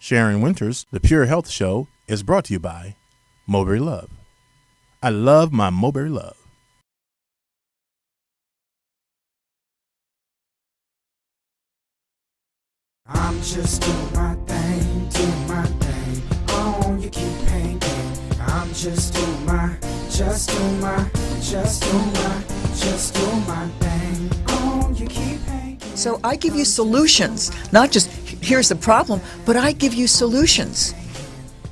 Sharyn Wynters, The Pure Health Show, is brought to you by Mulberry Love. I love my Mulberry Love. I'm just doing my thing, doing my thing. Oh, you keep painting. I'm just doing my thing. Oh, you keep painting. So I give you solutions, not just here's the problem, but I give you solutions.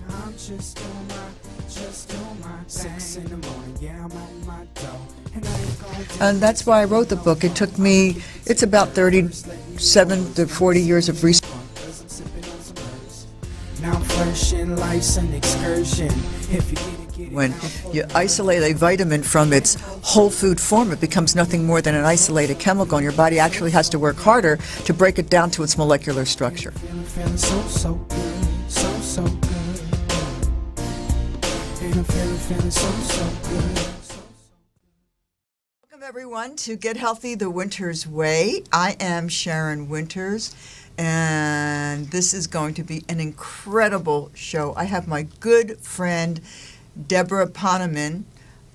I'm just doing my 6 in the morning. Yeah, I'm on my dough. And I ain't gonna do And that's why I wrote the book. It took me, it's about 37 to 40 years of research. cause I'm sipping on some hers. Now I'm flourishing, life's an excursion. If you get it, When you isolate a vitamin from its whole food form, it becomes nothing more than an isolated chemical, and your body actually has to work harder to break it down to its molecular structure. feeling so good, so good. And I'm feeling so good. Welcome, everyone, to Get Healthy the Wynters Way. I am Sharyn Wynters, and this is going to be an incredible show. I have my good friend, Debra Poneman,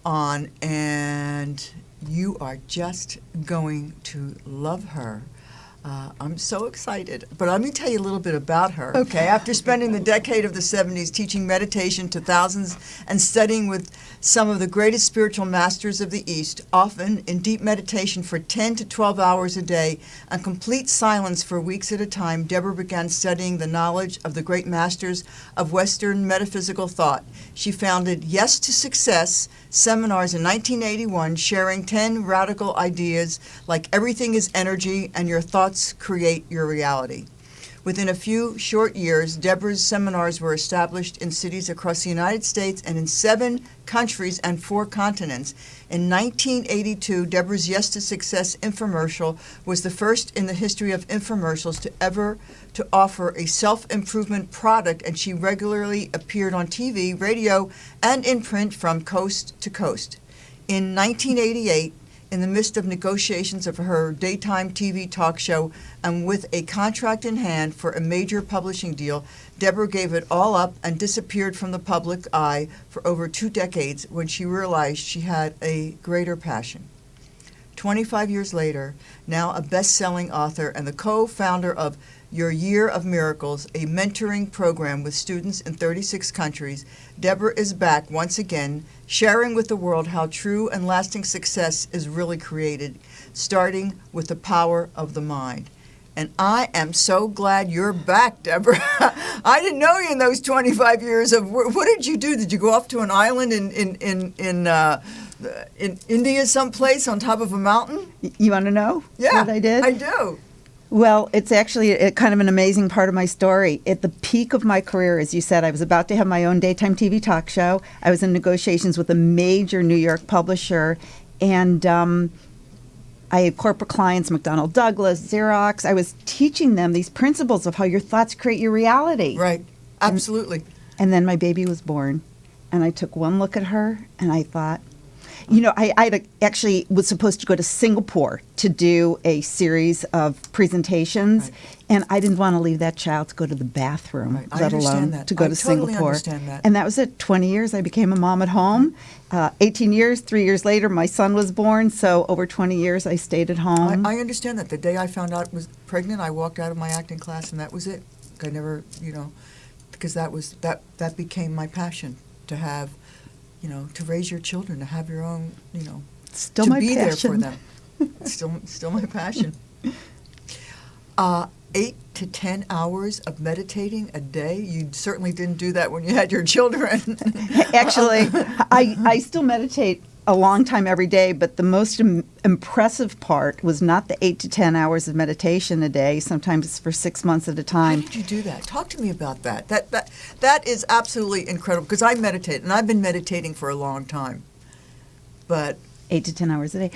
on, and you are just going to love her. I'm so excited, but let me tell you a little bit about her. Okay, after spending the decade of the 70s teaching meditation to thousands and studying with some of the greatest spiritual masters of the East, often in deep meditation for 10 to 12 hours a day and complete silence for weeks at a time, Debra began studying the knowledge of the great masters of Western metaphysical thought. She founded Yes to Success seminars in 1981, sharing 10 radical ideas like everything is energy and your thoughts create your reality. Within a few short years, Debra's seminars were established in cities across the United States and in 7 countries and 4 continents. In 1982, Debra's Yes to Success infomercial was the first in the history of infomercials to offer a self-improvement product, and she regularly appeared on TV, radio, and in print from coast to coast. In 1988, in the midst of negotiations of her daytime TV talk show and with a contract in hand for a major publishing deal, Debra gave it all up and disappeared from the public eye for over 2 decades when she realized she had a greater passion. 25 years later, now a best-selling author and the co-founder of Your Year of Miracles, a mentoring program with students in 36 countries, Debra is back once again, sharing with the world how true and lasting success is really created, starting with the power of the mind. And I am so glad you're back, Debra. I didn't know you in those 25 years of, what did you do? Did you go off to an island in India someplace on top of a mountain? You want to know what I did? I do. Well, it's actually kind of an amazing part of my story. At the peak of my career, as you said, I was about to have my own daytime TV talk show. I was in negotiations with a major New York publisher, and I had corporate clients, McDonnell Douglas, Xerox. I was teaching them these principles of how your thoughts create your reality. Right. Absolutely. And then my baby was born, and I took one look at her, and I thought, you know, I actually was supposed to go to Singapore to do a series of presentations, and I didn't want to leave that child to go to the bathroom, let alone to go to Singapore. Understand that. And that was it. 20 years, I became a mom at home. 18 years, 3 years later, my son was born. So over 20 years, I stayed at home. I understand that. The day I found out I was pregnant, I walked out of my acting class, and that was it. I never, because that became my passion, to have, to raise your children, to have your own, Still to my be passion. there for them. Still my passion. 8 to 10 hours of meditating a day. You certainly didn't do that when you had your children. Actually, I still meditate a long time every day, but the most impressive part was not the 8 to 10 hours of meditation a day, sometimes for 6 months at a time. How did you do that? Talk to me about that. That is absolutely incredible, because I meditate, and I've been meditating for a long time. But 8 to 10 hours a day.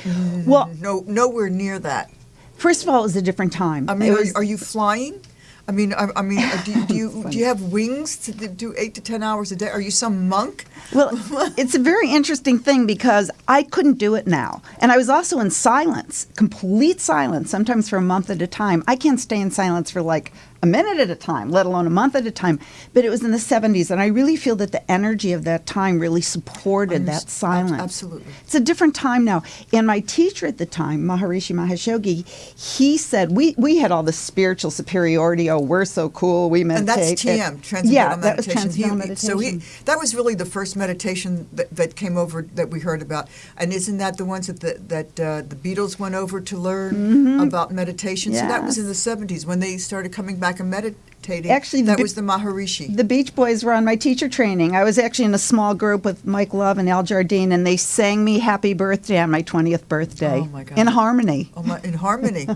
Well, nowhere near that. First of all, it was a different time. I mean, are you flying? I mean, do you have wings to do 8 to 10 hours a day? Are you some monk? Well, it's a very interesting thing because I couldn't do it now. And I was also in silence, complete silence, sometimes for a month at a time. I can't stay in silence for like a minute at a time, let alone a month at a time. But it was in the 70s, and I really feel that the energy of that time really supported that silence. Absolutely. It's a different time now. And my teacher at the time, Maharishi Mahashogi, he said, we had all this spiritual superiority. Oh, we're so cool. We meditate. And that's TM, Transcendental Meditation. That was Transcendental Meditation. So that was really the first meditation that came over that we heard about. And isn't that the ones that the Beatles went over to learn about meditation? Yes. So that was in the 70s when they started coming back and meditating. Actually, that was the Maharishi. The Beach Boys were on my teacher training. I was actually in a small group with Mike Love and Al Jardine, and they sang me Happy Birthday on my 20th birthday. Oh, my God. In harmony. In harmony.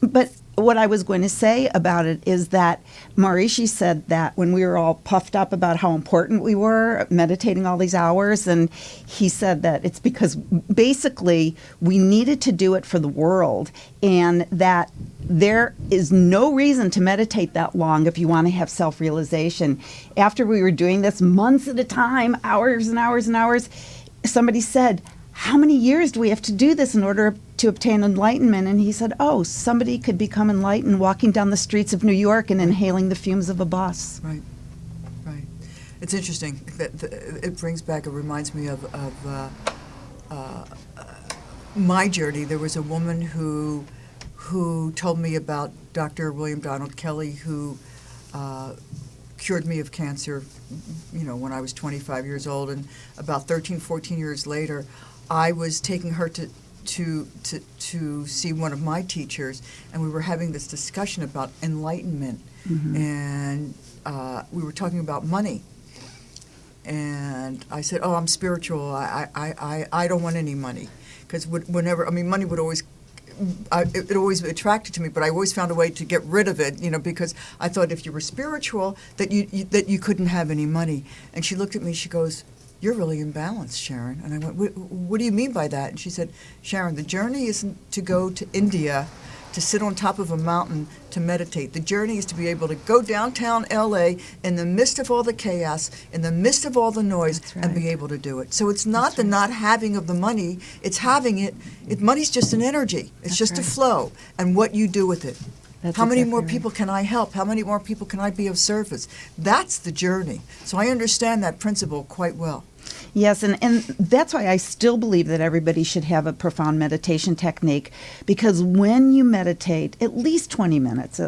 But what I was going to say about it is that Maharishi said that when we were all puffed up about how important we were meditating all these hours, and he said that it's because basically we needed to do it for the world, and that there is no reason to meditate that long if you want to have self-realization. After we were doing this months at a time, hours and hours and hours, somebody said, how many years do we have to do this in order to obtain enlightenment? And he said, oh, somebody could become enlightened walking down the streets of New York and inhaling the fumes of a bus. Right. It's interesting. It brings back, it reminds me of my journey. There was a woman who told me about Dr. William Donald Kelly, who cured me of cancer, when I was 25 years old. And about 13, 14 years later, I was taking her to see one of my teachers, and we were having this discussion about enlightenment, and we were talking about money. And I said, "Oh, I'm spiritual. I don't want any money, because money would always." It always attracted to me, but I always found a way to get rid of it, because I thought if you were spiritual, that you couldn't have any money. And she looked at me. She goes, "You're really imbalanced, Sharyn." And I went, what do you mean by that? And she said, "Sharyn, the journey isn't to go to India to sit on top of a mountain to meditate. The journey is to be able to go downtown LA in the midst of all the chaos, in the midst of all the noise, and be able to do it." So it's not the not having of the money, it's having it. Money's just an energy. It's just a flow, and what you do with it. How many more people can I help? How many more people can I be of service? That's the journey. So I understand that principle quite well. Yes, and that's why I still believe that everybody should have a profound meditation technique, because when you meditate, at least 20 minutes,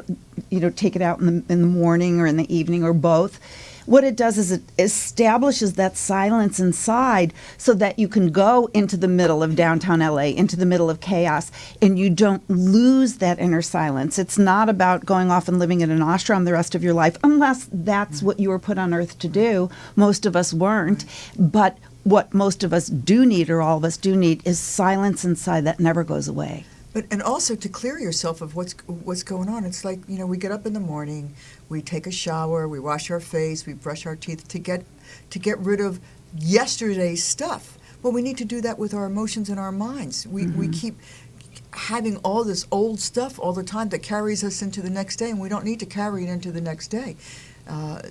take it out in the morning or in the evening or both, what it does is it establishes that silence inside so that you can go into the middle of downtown LA, into the middle of chaos, and you don't lose that inner silence. It's not about going off and living in an ashram the rest of your life, unless that's what you were put on earth to do. Most of us weren't. But what most of us do need, or all of us do need, is silence inside that never goes away. And also to clear yourself of what's going on. It's like, we get up in the morning, we take a shower, we wash our face, we brush our teeth to get rid of yesterday's stuff. Well, we need to do that with our emotions and our minds. We keep having all this old stuff all the time that carries us into the next day, and we don't need to carry it into the next day.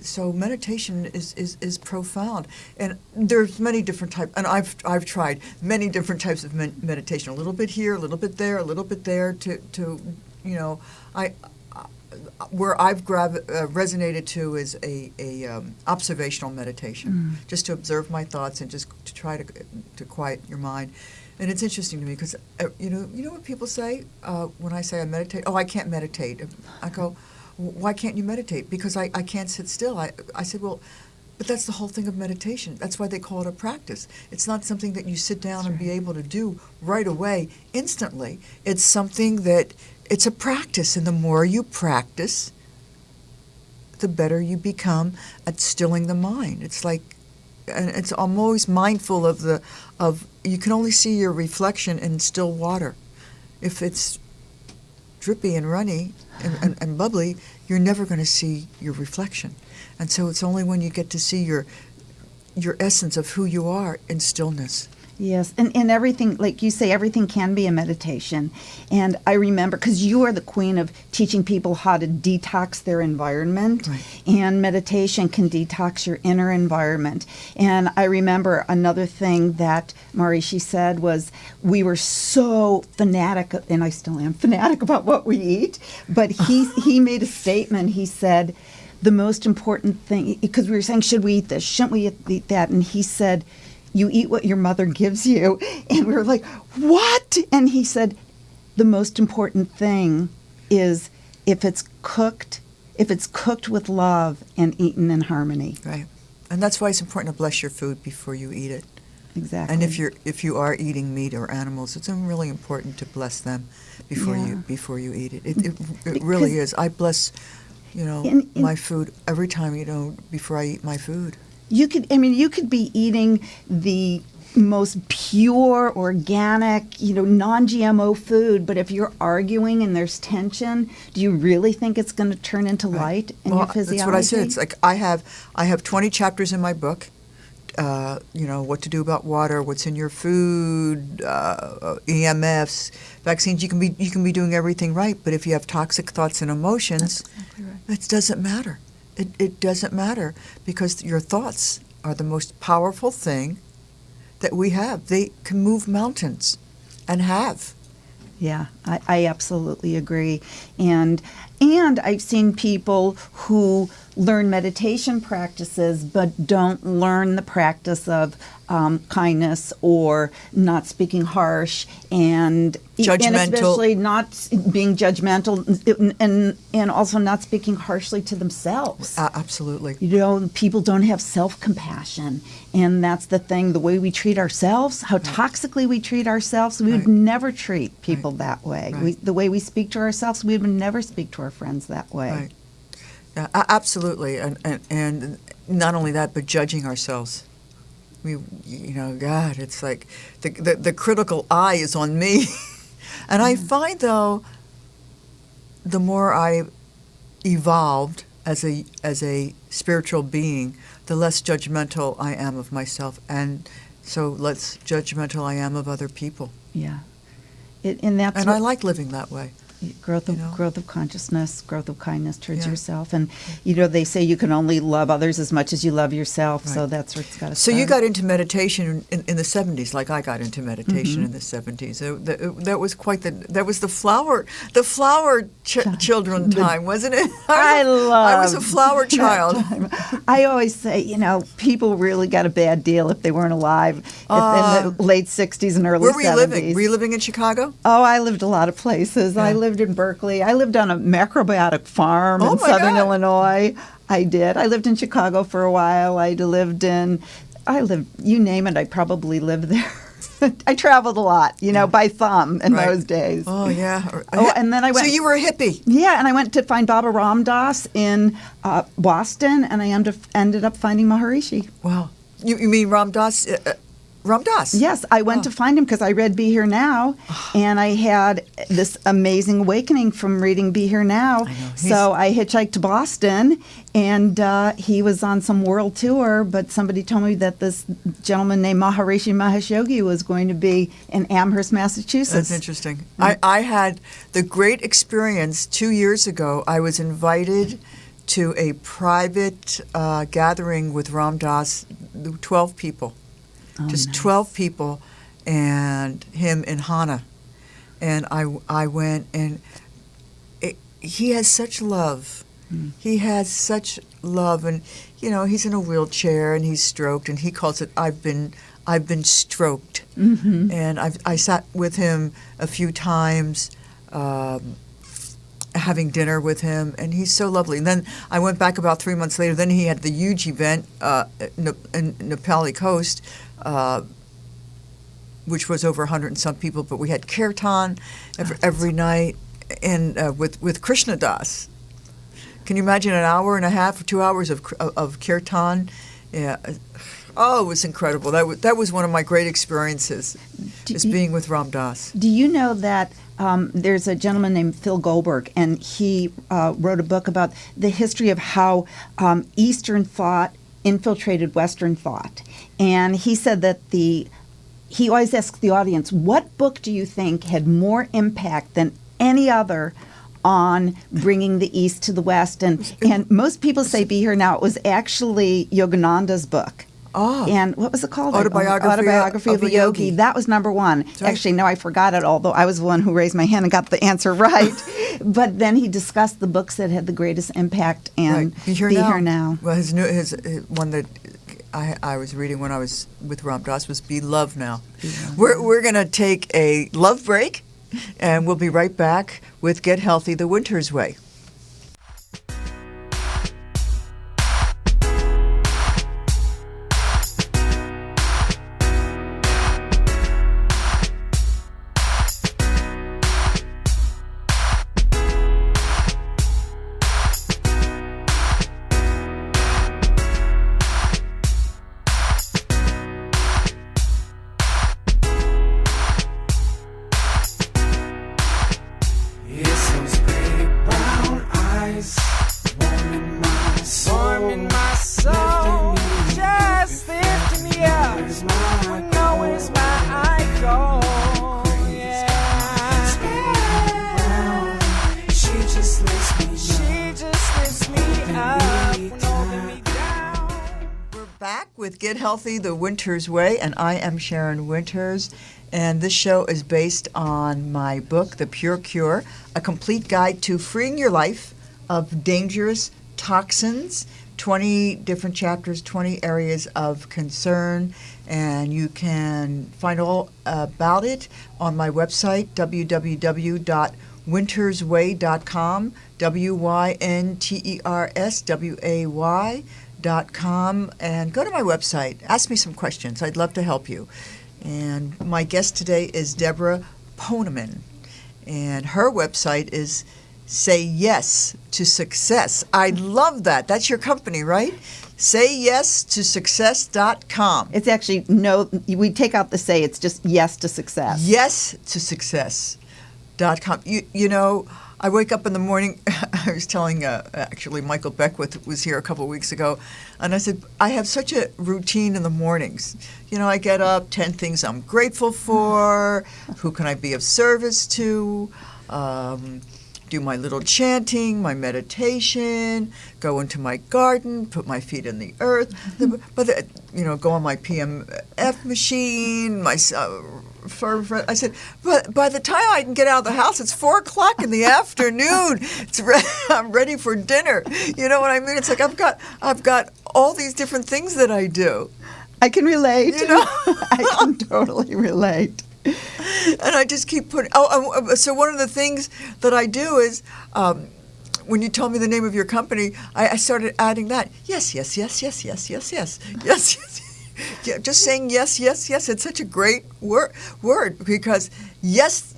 So meditation is profound, and there's many different types, and I've tried many different types of meditation. A little bit here, a little bit there, a little bit there. Where I've resonated to is a observational meditation, just to observe my thoughts and just to try to quiet your mind. And it's interesting to me because you know what people say when I say I meditate. Oh, I can't meditate. I go, why can't you meditate? Because I can't sit still. I said, well, but that's the whole thing of meditation. That's why they call it a practice. It's not something that you sit down and be able to do right away, instantly. It's something it's a practice, and the more you practice, the better you become at stilling the mind. It's like, and I'm always mindful of you can only see your reflection in still water. If it's drippy and runny and bubbly, you're never going to see your reflection. And so it's only when you get to see your essence of who you are in stillness. Yes, and everything, like you say, everything can be a meditation. And I remember, because you are the queen of teaching people how to detox their environment, Right. and meditation can detox your inner environment. And I remember another thing that Maharishi said was, we were so fanatic, and I still am fanatic about what we eat, but he made a statement. He said, the most important thing, because we were saying, should we eat this, shouldn't we eat that? And he said, you eat what your mother gives you. And we were like, what? And he said, the most important thing is if it's cooked with love and eaten in harmony. Right. And that's why it's important to bless your food before you eat it. Exactly. And if you are eating meat or animals, it's really important to bless them before you eat it. It really is. I bless, my food every time, before I eat my food. You could be eating the most pure, organic, non-GMO food, but if you're arguing and there's tension, do you really think it's going to turn into light in your physiology? That's what I said. It's like I have 20 chapters in my book. What to do about water, what's in your food, EMFs, vaccines. You can be doing everything right, but if you have toxic thoughts and emotions, Exactly right. it doesn't matter. It doesn't matter, because your thoughts are the most powerful thing that we have. They can move mountains, and have. Yeah, I absolutely agree. And I've seen people who learn meditation practices but don't learn the practice of kindness or not speaking harsh and Judgmental. and especially not being judgmental and also not speaking harshly to themselves. Absolutely. People don't have self-compassion, and that's the thing. The way we treat ourselves, how toxically we treat ourselves, we would never treat people that way. Right. The way we speak to ourselves, we would never speak to our friends that way. Right. Yeah, absolutely. And not only that, but judging ourselves. God, it's like the critical eye is on me. And I find, though, the more I evolved as a spiritual being, the less judgmental I am of myself, and so less judgmental I am of other people. Yeah. And I like living that way. growth of consciousness, growth of kindness towards Yeah. yourself. And, they say you can only love others as much as you love yourself. Right. So that's where it's got to So start. you got into meditation in the 70s, like I got into meditation in the 70s. That was quite that was the flower children time, wasn't it? I was a flower child. I always say, people really got a bad deal if they weren't alive in the late 60s and early 70s. Where were you living? Were you living in Chicago? Oh, I lived a lot of places. I lived in Berkeley. I lived on a macrobiotic farm in southern Illinois. I did. I lived in Chicago for a while. You name it, I probably lived there. I traveled a lot, by thumb in those days. Oh, yeah. And then I went. So you were a hippie. Yeah, and I went to find Baba Ram Dass in Boston, and I ended up finding Maharishi. Wow. You mean Ram Dass? Ram Dass? Yes, I went to find him because I read Be Here Now, and I had this amazing awakening from reading Be Here Now. So I hitchhiked to Boston, and he was on some world tour, but somebody told me that this gentleman named Maharishi Mahesh Yogi was going to be in Amherst, Massachusetts. That's interesting. I had the great experience 2 years ago. I was invited to a private gathering with Ram Dass, 12 people. Just nice. 12 people, and him and Hannah. And I went, and he has such love. He has such love, and he's in a wheelchair and he's stroked, and he calls it I've been stroked. Mm-hmm. And I sat with him a few times, having dinner with him, and he's so lovely. And then I went back about 3 months later. Then he had the huge event in Nepali Coast, which was over 100 and some people, but we had kirtan every night, and with Krishna Das. Can you imagine an hour and a half or 2 hours of kirtan? Yeah. Oh, it was incredible. That was one of my great experiences, being with Ram Dass. Do you know that there's a gentleman named Phil Goldberg, and he wrote a book about the history of how Eastern thought infiltrated Western thought. And he said that the he always asks the audience, what book do you think had more impact than any other on bringing the East to the West? And most people say Be Here Now. It was actually Yogananda's book. Oh. And what was it called? Autobiography of a Yogi. That was number one. Right. Actually, no, I forgot it, although I was the one who raised my hand and got the answer right. But then he discussed the books that had the greatest impact, and Be Here Now. Well, his one that I was reading when I was with Ram Dass was Be Love Now. We're going to take a love break, and we'll be right back with Get Healthy the Wynters Way. It's those big brown eyes, warming my soul, just lifting me up. I know it's my idol. Yeah, she just lifts me up when holding me down. We're back with Get Healthy the Wynters Way, and I am Sharyn Wynters. And this show is based on my book, The Pure Cure, a complete guide to freeing your life of dangerous toxins, 20 different chapters, 20 areas of concern. And you can find all about it on my website, www.wintersway.com, WYNTERSWAY.com. And go to my website. Ask me some questions. I'd love to help you. And my guest today is Debra Poneman, and her website is Say Yes to Success. I love that. That's your company, right? SayYesToSuccess.com. It's actually, no, we take out the say, it's just yes to success. Yes to Success.com. You know, I wake up in the morning, I was telling, actually, Michael Beckwith was here a couple of weeks ago, and I said, I have such a routine in the mornings. You know, I get up, 10 things I'm grateful for, who can I be of service to, do my little chanting, my meditation, go into my garden, put my feet in the earth, go on my PMF machine, my I said, but by the time I can get out of the house, it's 4 o'clock in the afternoon. I'm ready for dinner. You know what I mean? It's like I've got all these different things that I do. I can relate. You know? I can totally relate. And I just keep putting. So one of the things that I do is, when you told me the name of your company, I started adding that. Yes. Yeah, just saying yes. It's such a great word because yes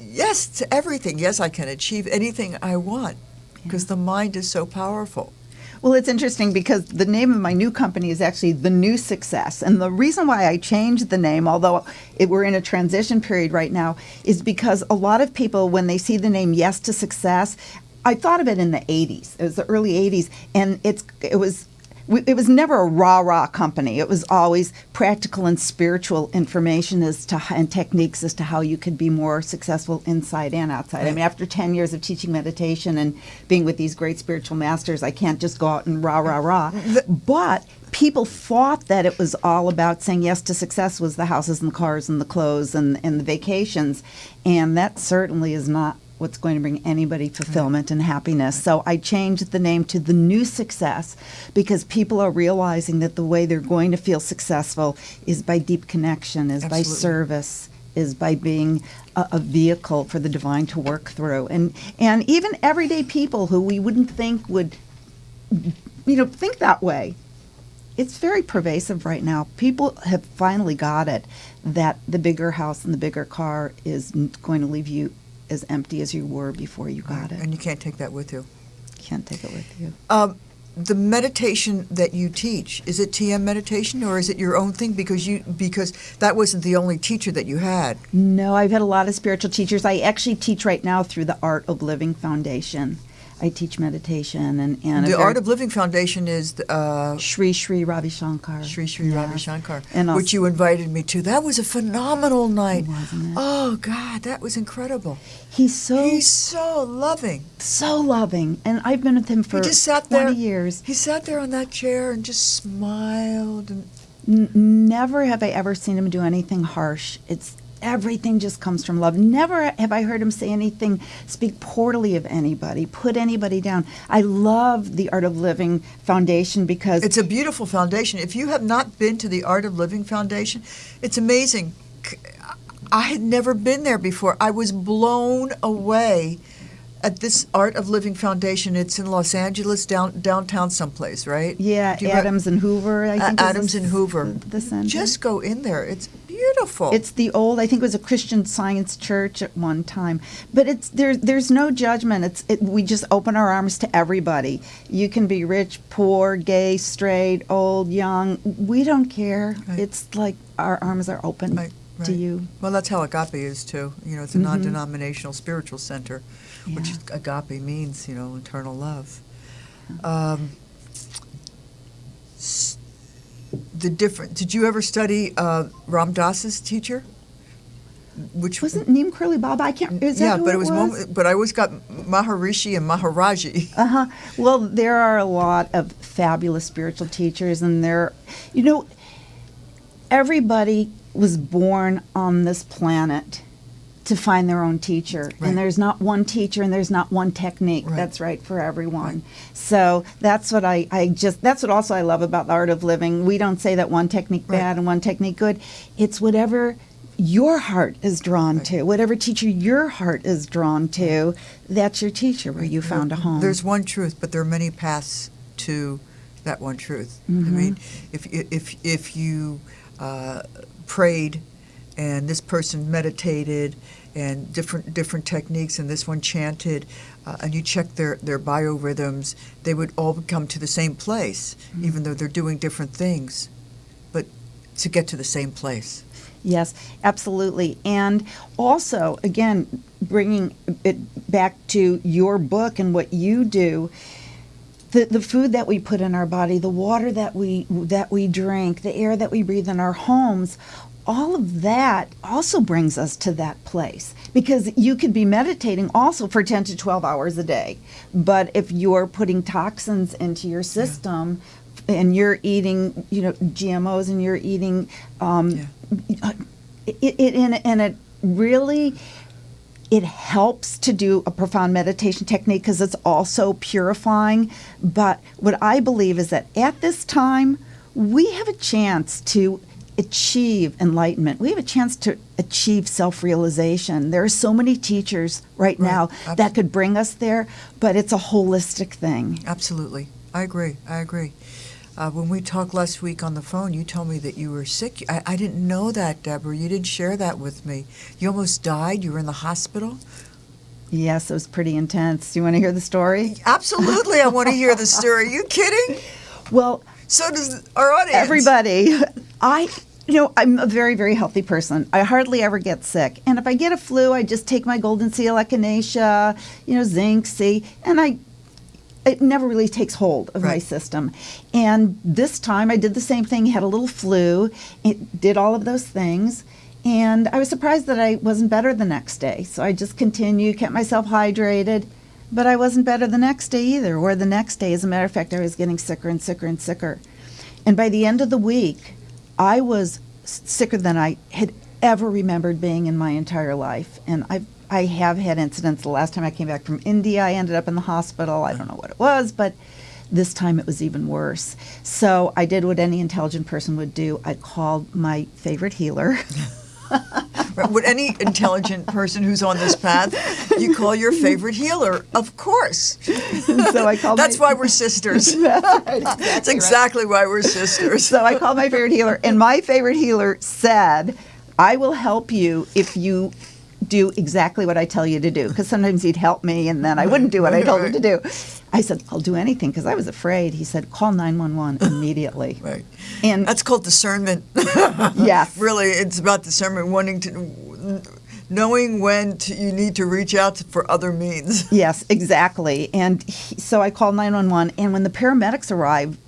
to everything. Yes, I can achieve anything I want because the mind is so powerful. Well, it's interesting because the name of my new company is actually The New Success. And the reason why I changed the name, although we're in a transition period right now, is because a lot of people, when they see the name Yes to Success, I thought of it in the 80s. It was the early 80s. And it was never a rah-rah company. It was always practical and spiritual information and techniques as to how you could be more successful inside and outside. I mean, after 10 years of teaching meditation and being with these great spiritual masters, I can't just go out and rah-rah-rah. But people thought that it was all about saying yes to success was the houses and the cars and the clothes and the vacations. And that certainly is not what's going to bring anybody fulfillment and happiness. So I changed the name to The New Success because people are realizing that the way they're going to feel successful is by deep connection, is by service, is by being a vehicle for the divine to work through. And even everyday people who we wouldn't think would, think that way. It's very pervasive right now. People have finally got it that the bigger house and the bigger car is going to leave you as empty as you were before you got it. And you can't take that with you. Can't take it with you. The meditation that you teach, is it TM meditation or is it your own thing? Because that wasn't the only teacher that you had. No, I've had a lot of spiritual teachers. I actually teach right now through the Art of Living Foundation. I teach meditation and The Art of Living Foundation is Sri Ravi Shankar. Sri Ravi Shankar, And also, which you invited me to. That was a phenomenal night. Wasn't it? Oh God, that was incredible. He's so loving. so loving, and I've been with him for He just sat 20 there. years. He sat there on that chair and just smiled. And Never have I ever seen him do anything harsh. It's everything just comes from love. Never have I heard him say anything, speak poorly of anybody, put anybody down. I love the Art of Living Foundation because it's a beautiful foundation. If you have not been to the Art of Living Foundation, it's amazing. I had never been there before. I was blown away at this Art of Living Foundation. It's in Los Angeles, downtown someplace, right? yeah, Do you Adams and Hoover, I think. Adams and Hoover. The center. Just go in there. It's beautiful. It's the old, I think it was a Christian Science church at one time. But it's there's no judgment. We just open our arms to everybody. You can be rich, poor, gay, straight, old, young. We don't care. Right. It's like our arms are open Right. to you. Well, that's how Agape is too. It's a non-denominational spiritual center, which Yeah. Agape means, eternal love. Did you ever study Ram Dass's teacher? Which Wasn't Neem Curly Baba? I can't. Is that who but it it was. But I always got Maharishi and Maharaji. Uh-huh. Well, there are a lot of fabulous spiritual teachers, and everybody was born on this planet to find their own teacher. Right. And there's not one teacher and there's not one technique Right. that's right for everyone. Right. So that's what that's what also I love about the Art of Living. We don't say that one technique Right. bad and one technique good. It's whatever your heart is drawn Right. to, whatever teacher your heart is drawn to, that's your teacher where you found a home. There's one truth, but there are many paths to that one truth. I mean, if you prayed, and this person meditated, and different techniques, and this one chanted, and you check their biorhythms, they would all come to the same place, even though they're doing different things, but to get to the same place. Yes, absolutely. And also, again, bringing it back to your book and what you do, the food that we put in our body, the water that we drink, the air that we breathe in our homes, all of that also brings us to that place. Because you could be meditating also for 10 to 12 hours a day. But if you're putting toxins into your system, and you're eating, GMOs, and you're eating, it really, it helps to do a profound meditation technique because it's also purifying. But what I believe is that at this time, we have a chance to achieve enlightenment. We have a chance to achieve self-realization. There are so many teachers right now that could bring us there, but it's a holistic thing. Absolutely. I agree. When we talked last week on the phone, you told me that you were sick. I didn't know that, Deborah. You didn't share that with me. You almost died. You were in the hospital. Yes, it was pretty intense. Do you want to hear the story? Absolutely, I want to hear the story. Are you kidding? Well, so does our audience. Everybody. I'm a very, very healthy person. I hardly ever get sick. And if I get a flu, I just take my golden seal, echinacea, zinc, C, and it never really takes hold of my system. And this time I did the same thing, had a little flu, it did all of those things, and I was surprised that I wasn't better the next day. So I just continued, kept myself hydrated, but I wasn't better the next day either, or the next day. As a matter of fact, I was getting sicker and sicker and sicker. And by the end of the week, I was sicker than I had ever remembered being in my entire life. And I have had incidents. The last time I came back from India, I ended up in the hospital. I don't know what it was, but this time it was even worse. So I did what any intelligent person would do. I called my favorite healer. Would any intelligent person who's on this path, you call your favorite healer, of course. So I called. That's why we're sisters. That's exactly why we're sisters. So I called my favorite healer, and my favorite healer said, "I will help you if you do exactly what I tell you to do." Because sometimes he'd help me, and then I wouldn't do what I told him to do. I said, "I'll do anything," because I was afraid. He said, "Call 911 immediately." Right. And that's called discernment. Yes. Really, it's about discernment, wanting to knowing when you need to reach out for other means. Yes, exactly. And so I called 911, and when the paramedics arrived,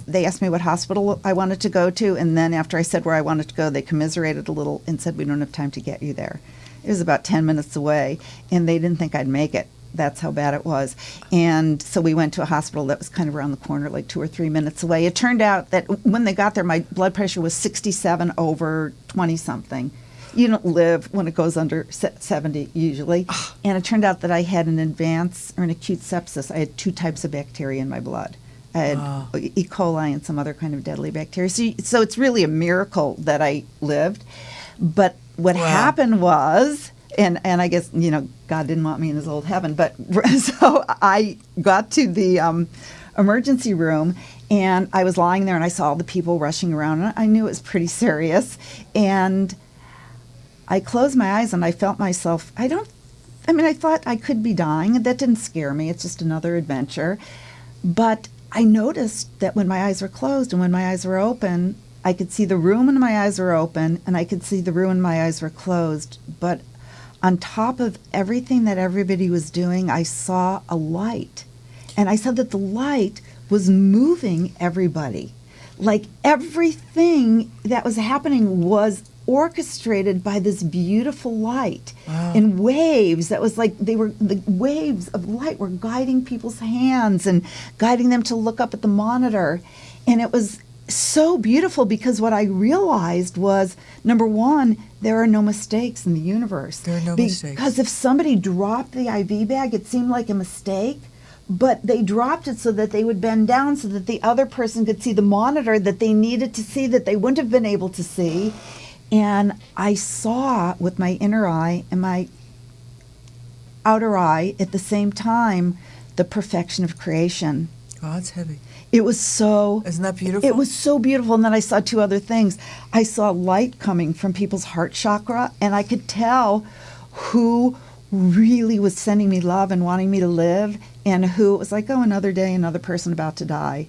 they asked me what hospital I wanted to go to, and then after I said where I wanted to go, they commiserated a little and said, we don't have time to get you there. It was about 10 minutes away, and they didn't think I'd make it. That's how bad it was. And so we went to a hospital that was kind of around the corner, like 2 or 3 minutes away. It turned out that when they got there, my blood pressure was 67 over 20-something. You don't live when it goes under 70 usually. And it turned out that I had an advanced or an acute sepsis. I had 2 types of bacteria in my blood. I had E. coli and some other kind of deadly bacteria. So it's really a miracle that I lived. But what happened was, and I guess, God didn't want me in his old heaven, but so I got to the emergency room, and I was lying there, and I saw all the people rushing around, and I knew it was pretty serious. And I closed my eyes, and I felt myself, I thought I could be dying. That didn't scare me. It's just another adventure. But I noticed that when my eyes were closed and when my eyes were open, I could see the room when my eyes were open, and I could see the room when my eyes were closed. But on top of everything that everybody was doing, I saw a light. And I saw that the light was moving everybody. Like everything that was happening was orchestrated by this beautiful light in waves. That was like the waves of light were guiding people's hands and guiding them to look up at the monitor. And it was so beautiful because what I realized was, number one, there are no mistakes in the universe. There are no mistakes. Because if somebody dropped the IV bag, it seemed like a mistake, but they dropped it so that they would bend down so that the other person could see the monitor that they needed to see that they wouldn't have been able to see. And I saw with my inner eye and my outer eye at the same time the perfection of creation. Oh, that's heavy. It was so... Isn't that beautiful? It was so beautiful. And then I saw 2 other things. I saw light coming from people's heart chakra, and I could tell who really was sending me love and wanting me to live, and who it was like, oh, another day, another person about to die.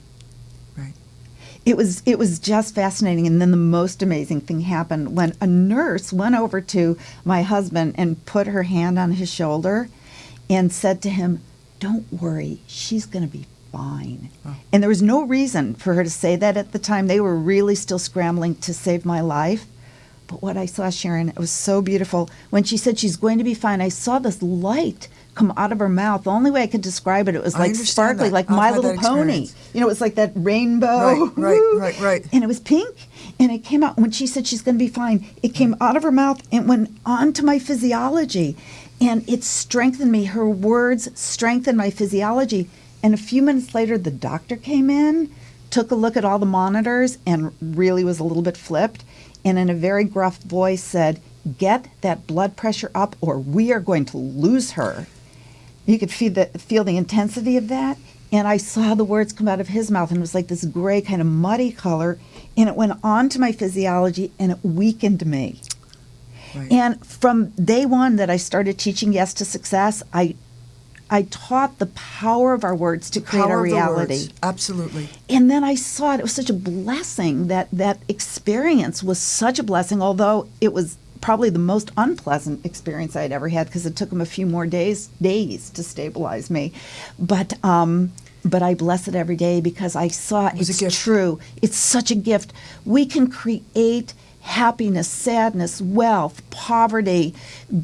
Right. It was just fascinating. And then the most amazing thing happened when a nurse went over to my husband and put her hand on his shoulder and said to him, don't worry, she's going to be fine. Oh. And there was no reason for her to say that at the time. They were really still scrambling to save my life. But what I saw, Sharyn, it was so beautiful. When she said she's going to be fine, I saw this light come out of her mouth. The only way I could describe it, it was like sparkly, like My Little Pony. It was like that rainbow. Right. And it was pink. And it came out, when she said she's going to be fine, it came out of her mouth and went onto my physiology. And it strengthened me. Her words strengthened my physiology. And a few minutes later, the doctor came in, took a look at all the monitors, and really was a little bit flipped. And in a very gruff voice said, get that blood pressure up or we are going to lose her. You could feel the intensity of that. And I saw the words come out of his mouth, and it was like this gray kind of muddy color. And it went on to my physiology, and it weakened me. Right. And from day one that I started teaching Yes to Success, I taught the power of our words to create our reality. Absolutely. And then I saw it was such a blessing. That experience was such a blessing, although it was probably the most unpleasant experience I'd ever had because it took him a few more days to stabilize me. But I bless it every day because I saw it's true. It's such a gift. We can create happiness, sadness, wealth, poverty,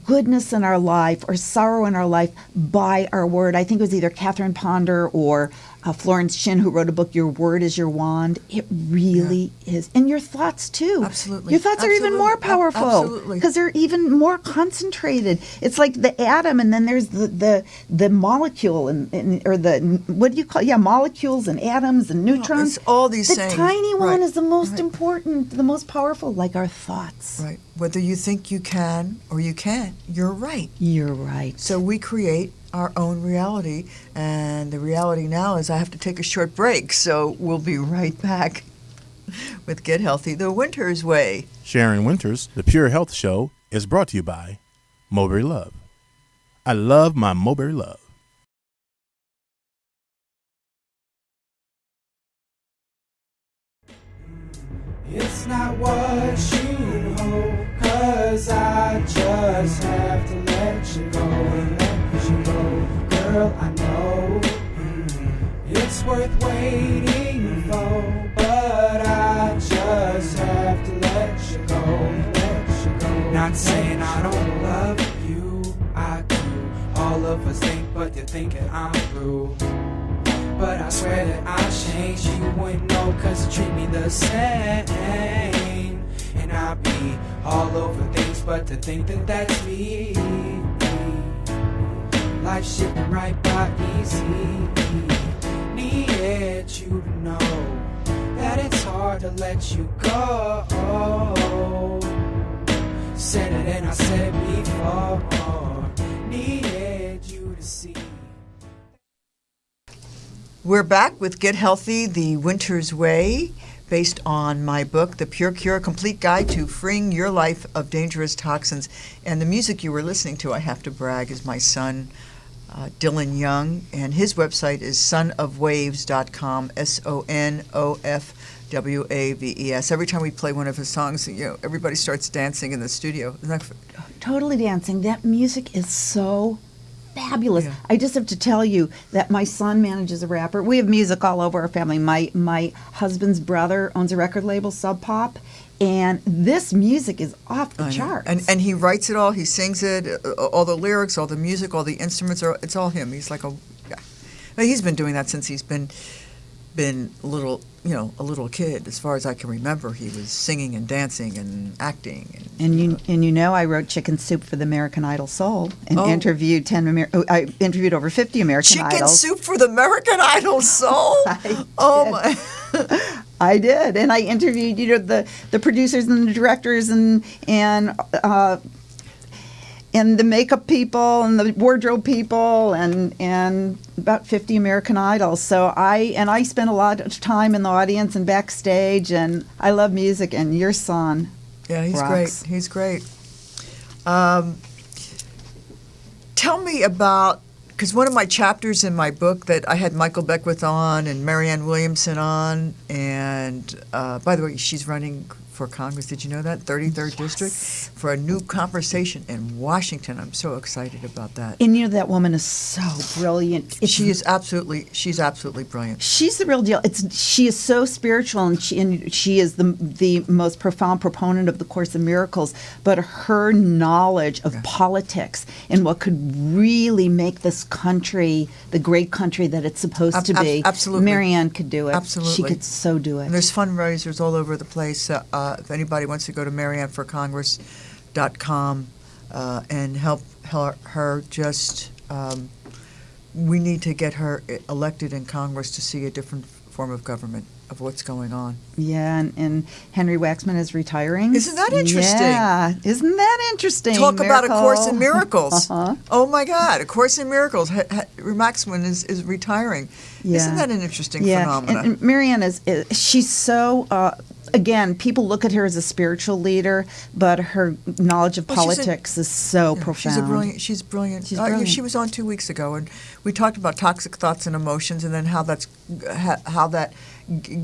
goodness in our life, or sorrow in our life by our word. I think it was either Catherine Ponder or Florence Shinn who wrote a book, Your Word is Your Wand. It really is. And your thoughts, too. Absolutely. Your thoughts are even more powerful because they're even more concentrated. It's like the atom, and then there's the molecule, or the, what do you call it? Yeah, molecules and atoms and neutrons. It's all these things. The tiny one is the most important, the most powerful, like our thoughts. Right. Whether you think you can or you can't, you're right. You're right. So we create our own reality, and the reality now is I have to take a short break, so we'll be right back with Get Healthy the Wynters Way. Sharyn Wynters, the Pure Health Show, is brought to you by Mulberry Love. I love my Mulberry Love. It's not what you hope, 'cause 'cause I just have to let you go, let you go. Girl, I know it's worth waiting for, but I just have to let you go, let you go. Not saying I don't love you, I do. All of us think, but they're thinking I'm through. But I swear that I changed, you wouldn't know, 'cause you treat me the same. And I be all over things, but to think that that's me. Life shipping right by easy. Needed you to know that it's hard to let you go. Said it and I said it before. Needed you to see. We're back with Get Healthy, the Wynters Way, based on my book, The Pure Cure, Complete Guide to Freeing Your Life of Dangerous Toxins. And the music you were listening to, I have to brag, is my son, Dylan Young, and his website is sonofwaves.com, SONOFWAVES. Every time we play one of his songs, everybody starts dancing in the studio. Isn't that Totally dancing. That music is so fabulous. Yeah. I just have to tell you that my son manages a rapper. We have music all over our family. My husband's brother owns a record label, Sub Pop, and this music is off the charts. And he writes it all. He sings it. All the lyrics, all the music, all the instruments it's all him. He's like he's been doing that since he's been a little kid. As far as I can remember, he was singing and dancing and acting. And I wrote Chicken Soup for the American Idol Soul and interviewed I interviewed over 50 American Idols. Chicken Soup for the American Idol Soul? My. I did, and I interviewed the producers and the directors and the makeup people and the wardrobe people and about 50 American Idols. So I spent a lot of time in the audience and backstage, and I love music. And your son, yeah, he's rocks. great. He's great. Tell me about. Because one of my chapters in my book that I had Michael Beckwith on and Marianne Williamson on, and by the way, she's running for Congress. Did you know that? 33rd District for a new conversation in Washington. I'm so excited about that. And that woman is so brilliant. She's absolutely brilliant. She's the real deal. She is so spiritual, and she is the most profound proponent of the Course in Miracles. But her knowledge of politics and what could really make this country the great country that it's supposed to be. Absolutely, Marianne could do it. Absolutely, she could so do it. And there's fundraisers all over the place. If anybody wants to go to marianneforcongress.com and help her, just we need to get her elected in Congress to see a different form of government, of what's going on. Yeah, and Henry Waxman is retiring. Isn't that interesting? Yeah, isn't that interesting? Talk about A Course in Miracles. Uh-huh. Oh my God, A Course in Miracles. Waxman is retiring. Yeah. Isn't that an interesting phenomenon? And Marianne she's so. Again, people look at her as a spiritual leader, but her knowledge of politics is so profound. She's brilliant. She's brilliant. She was on 2 weeks ago, and we talked about toxic thoughts and emotions, and then how that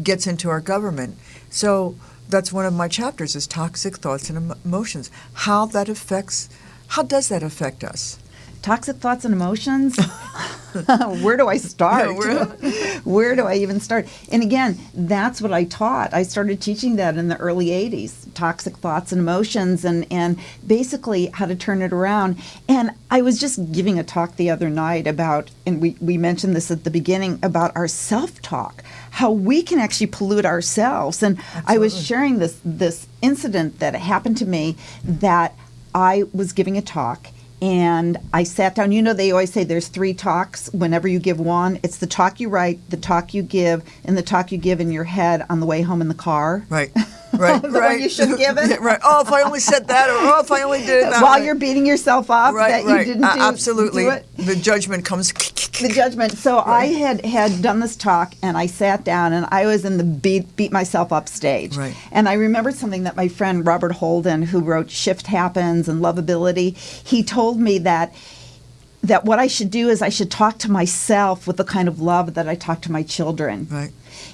gets into our government. So that's one of my chapters: is toxic thoughts and emotions. How does that affect us? Toxic thoughts and emotions? Where do I start? Where do I even start? And again, that's what I taught. I started teaching that in the early 80s, toxic thoughts and emotions, and basically how to turn it around. And I was just giving a talk the other night about, and we mentioned this at the beginning, about our self-talk, how we can actually pollute ourselves. And Absolutely. I was sharing this incident that happened to me, that I was giving a talk, and I sat down. They always say there's 3 talks whenever you give one. It's the talk you write, the talk you give, and the talk you give in your head on the way home in the car. Right. The one you should give it. Right. Oh, if I only said that, or if I only did it that While way. you're beating yourself up that you didn't do absolutely. do it. The judgment comes. The judgment. So I had done this talk, and I sat down, and I was in the beat myself up stage. Right. And I remembered something that my friend Robert Holden, who wrote Shift Happens and Lovability, he told me that that what I should do is I should talk to myself with the kind of love that I talk to my children. Right.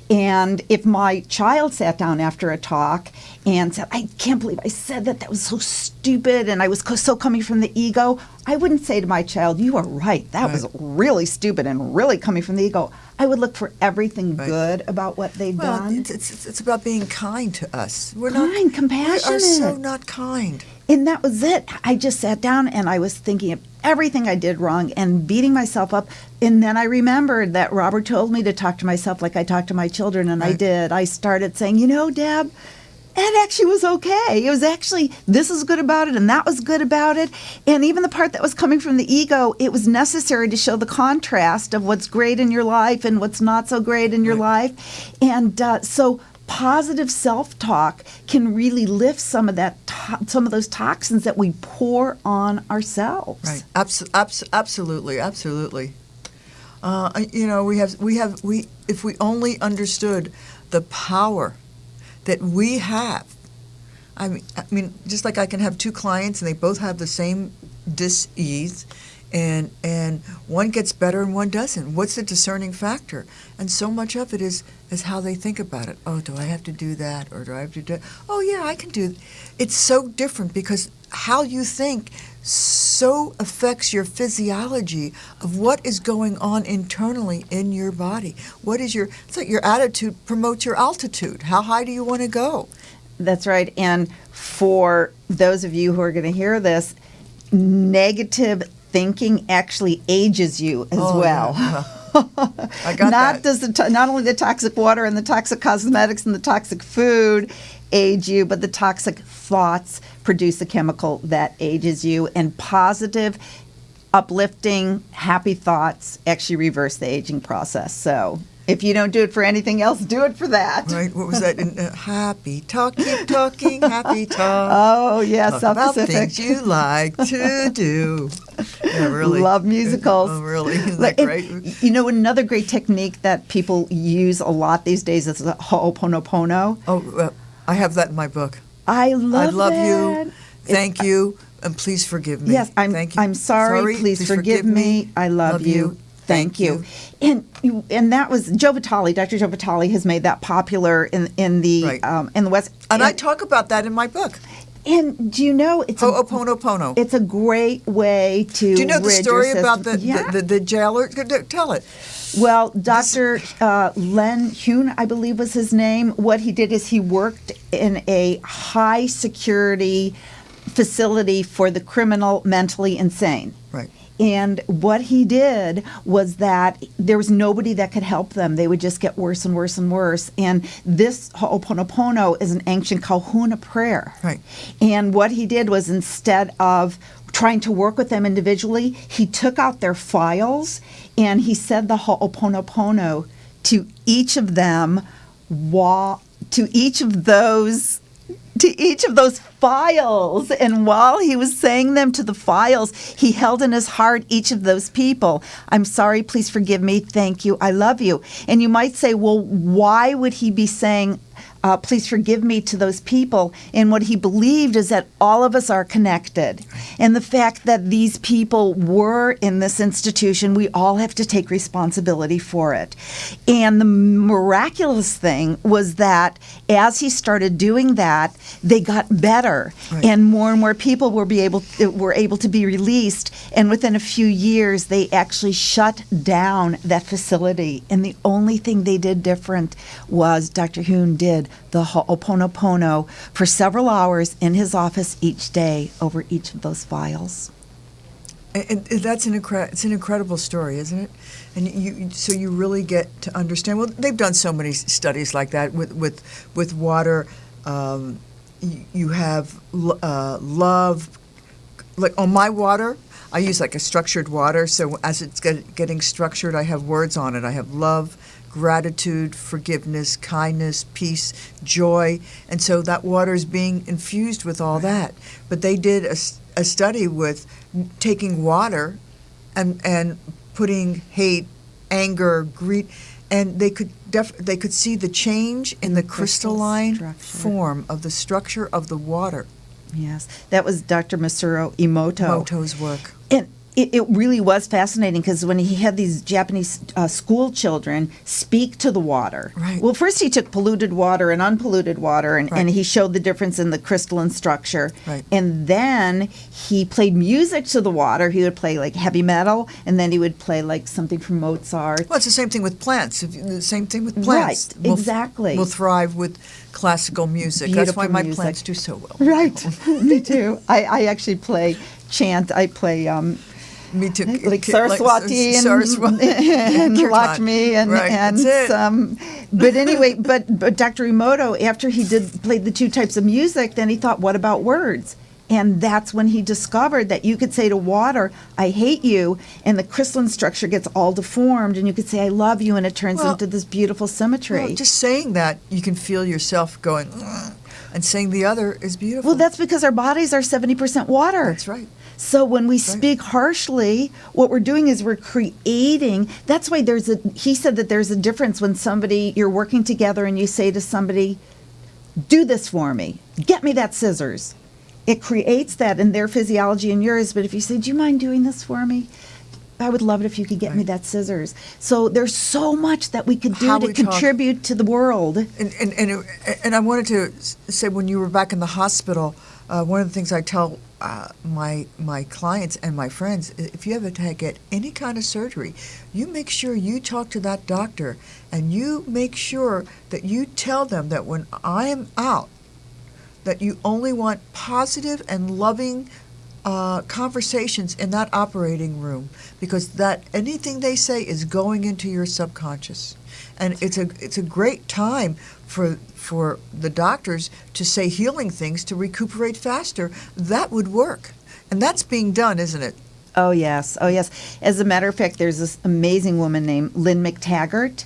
And if my child sat down after a talk and said, I can't believe I said that, that was so stupid, and I was so coming from the ego, I wouldn't say to my child, you are right, that was really stupid and really coming from the ego. I would look for everything good about what they've done. It's about being kind to us. We're Kind, compassionate. We are so not kind. And that was it. I just sat down and I was thinking of everything I did wrong and beating myself up. And then I remembered that Robert told me to talk to myself like I talk to my children, and I did. I started saying, Deb, it actually was okay. It was actually, this is good about it and that was good about it. And even the part that was coming from the ego, it was necessary to show the contrast of what's great in your life and what's not so great in your life. And so positive self-talk can really lift some of that, some of those toxins that we pour on ourselves. Right. Absolutely. If we only understood the power that we have. I mean, just like I can have two clients and they both have the same dis-ease, and one gets better and one doesn't. What's the discerning factor? And so much of it is how they think about it. Oh, do I have to do that, or do I have to do? Oh, yeah, I can do. It's so different because how you think so affects your physiology of what is going on internally in your body. It's like your attitude promotes your altitude. How high do you want to go? That's right. And for those of you who are going to hear this, negative thinking actually ages you as well. Yeah. I got that. Not only the toxic water and the toxic cosmetics and the toxic food age you, but the toxic thoughts produce a chemical that ages you. And positive, uplifting, happy thoughts actually reverse the aging process. So if you don't do it for anything else, do it for that. Right. What was that? Happy talk, keep talking, happy talk. Oh, yeah, talk about self-specific. things you like to do. Yeah, really. Love musicals. Oh, really? Isn't that great? Another great technique that people use a lot these days is the Ho-oponopono. Oh, I have that in my book. I love that. you. Thank you. And please forgive me. Yes, Thank you. I'm sorry. Please forgive me. I love you. Thank you. And that was Joe Vitale. Dr. Joe Vitale has made that popular in the West. And I talk about that in my book. And do you know it's Ho-oponopono. It's a great way to. Do you know the rid story your about system. the jailer? Tell it. Well, Dr. Len Hune, I believe was his name. What he did is he worked in a high security facility for the criminal mentally insane. Right. And what he did was that there was nobody that could help them. They would just get worse and worse and worse. And this Ho-oponopono is an ancient kahuna prayer. Right. And what he did was, instead of trying to work with them individually, he took out their files and he said the Ho-oponopono to each of them, to each of those files. And while he was saying them to the files, he held in his heart each of those people. I'm sorry, please forgive me, thank you, I love you. And you might say, well, why would he be saying please forgive me to those people? And what he believed is that all of us are connected. And the fact that these people were in this institution, we all have to take responsibility for it. And the miraculous thing was that as he started doing that, they got better. Right. And more people were able to be released. And within a few years, they actually shut down that facility. And the only thing they did different was Dr. Hune did the Ho-oponopono for several hours in his office each day over each of those files. And that's it's an incredible story, isn't it? And so you really get to understand. Well, they've done so many studies like that with water. You have love. Like on my water, I use like a structured water. So as it's getting structured, I have words on it. I have love, gratitude, forgiveness, kindness, peace, joy. And so that water is being infused with all that. But they did a study with taking water and putting hate, anger, greed, and they could see the change in the crystalline form of the structure of the water. Yes, that was Dr. Masaru Emoto's work. it really was fascinating because when he had these Japanese school children speak to the water. Right. Well, first he took polluted water and unpolluted water, and Right. he showed the difference in the crystalline structure. Right. And then he played music to the water. He would play like heavy metal, and then he would play like something from Mozart. Well, it's the same thing with plants. The same thing with plants. Right, exactly. Will thrive with classical music. That's Beautiful why my music. plants do so well. Right. Me too. I actually play chant. I play Me too. like Saraswati Saraswati. and Kirtan. Lakshmi and Right, and that's it. some. But anyway, but Dr. Emoto, after he played the two types of music, then he thought, what about words? And that's when he discovered that you could say to water, I hate you, and the crystalline structure gets all deformed, and you could say, I love you, and it turns Well, into this beautiful symmetry. Well, just saying that, you can feel yourself going, "Ugh," and saying the other is beautiful. Well, that's because our bodies are 70% water. That's right. So when we speak harshly, what we're doing is we're creating. That's why he said that there's a difference when you're working together and you say to somebody, do this for me, get me that scissors. It creates that in their physiology and yours. But if you say, do you mind doing this for me? I would love it if you could get me that scissors. So there's so much that we could do How to we talk. contribute to the world. And I wanted to say, when you were back in the hospital, one of the things I tell my clients and my friends, if you ever get any kind of surgery, you make sure you talk to that doctor, and you make sure that you tell them that when I am out, that you only want positive and loving conversations in that operating room, because that anything they say is going into your subconscious, and it's a great time for the doctors to say healing things to recuperate faster. That would work, and that's being done, isn't it? Oh, yes. Oh, yes. As a matter of fact, there's this amazing woman named Lynn McTaggart,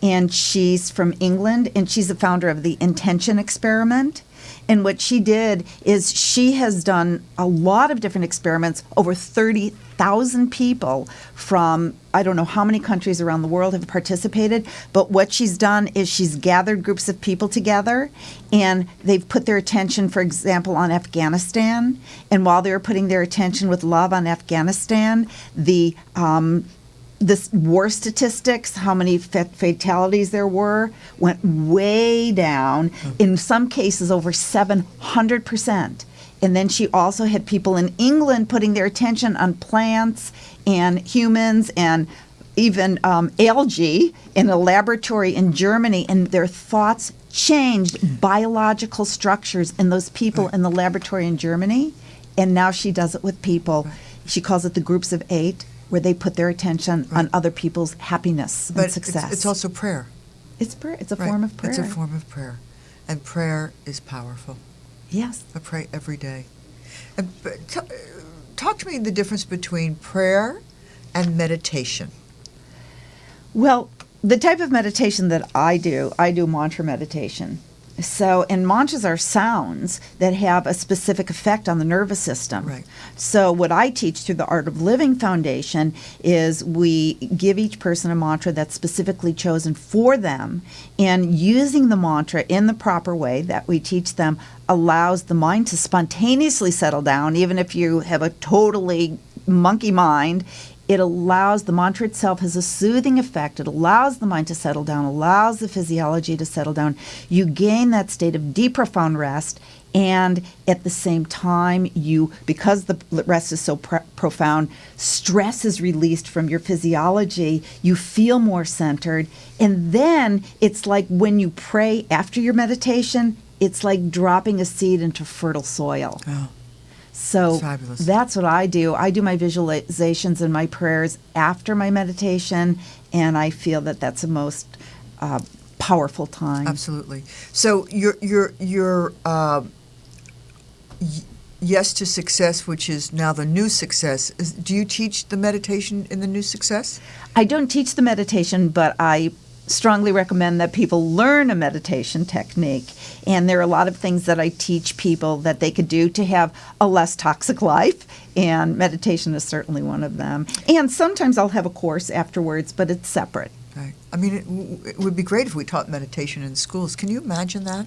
and she's from England, and she's the founder of the Intention Experiment. And what she did is she has done a lot of different experiments. Over 30,000 people from I don't know how many countries around the world have participated. But what she's done is she's gathered groups of people together, and they've put their attention, for example, on Afghanistan. And while they were putting their attention with love on Afghanistan, the war statistics, how many fatalities there were, went way down, in some cases over 700%. And then she also had people in England putting their attention on plants and humans and even algae in a laboratory in Germany, and their thoughts changed biological structures in those people in the laboratory in Germany. And now she does it with people. She calls it the groups of 8, where they put their attention on other people's happiness and success. It's also prayer. It's prayer. It's a form of prayer. It's a form of prayer. And prayer is powerful. Yes. I pray every day. And talk to me the difference between prayer and meditation. Well, the type of meditation that I do mantra meditation. So, and mantras are sounds that have a specific effect on the nervous system. Right. So what I teach through the Art of Living Foundation is we give each person a mantra that's specifically chosen for them, and using the mantra in the proper way that we teach them allows the mind to spontaneously settle down. Even if you have a totally monkey mind, it allows, the mantra itself has a soothing effect. It allows the mind to settle down, allows the physiology to settle down. You gain that state of deep, profound rest, and at the same time, because the rest is so profound, stress is released from your physiology. You feel more centered. And then it's like when you pray after your meditation, it's like dropping a seed into fertile soil. Oh. So Fabulous. That's what I do. I do my visualizations and my prayers after my meditation, and I feel that that's the most powerful time. Absolutely. So your Yes to Success, which is now the New Success, do you teach the meditation in the New Success? I don't teach the meditation, but I strongly recommend that people learn a meditation technique. And there are a lot of things that I teach people that they could do to have a less toxic life, and meditation is certainly one of them. And sometimes I'll have a course afterwards, but it's separate. Right. I mean, it would be great if we taught meditation in schools. Can you imagine that?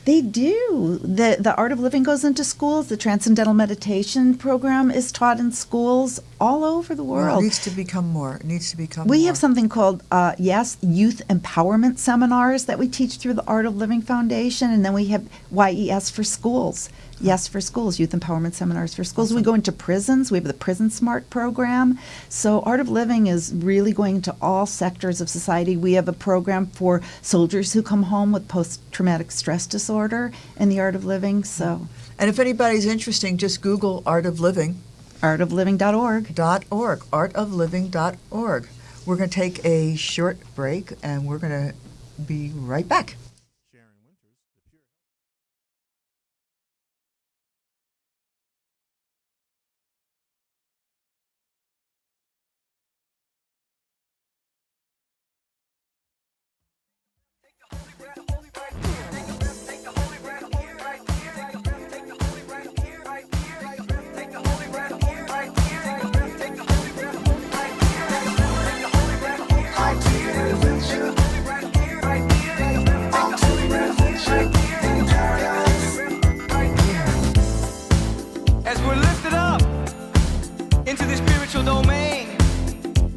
They do. The Art of Living goes into schools. The Transcendental Meditation program is taught in schools all over the Well, world. it needs to become more. It needs to become We more. have something called, Youth Empowerment Seminars that we teach through the Art of Living Foundation, and then we have YES for schools. Yes for schools, Youth Empowerment Seminars for schools. We go into prisons. We have the Prison Smart program. So Art of Living is really going into all sectors of society. We have a program for soldiers who come home with post-traumatic stress disorder in the Art of Living. So And if anybody's interested, just Google Art of Living. artofliving.org. artofliving.org. We're going to take a short break, and we're going to be right back. As we're lifted up into the spiritual domain,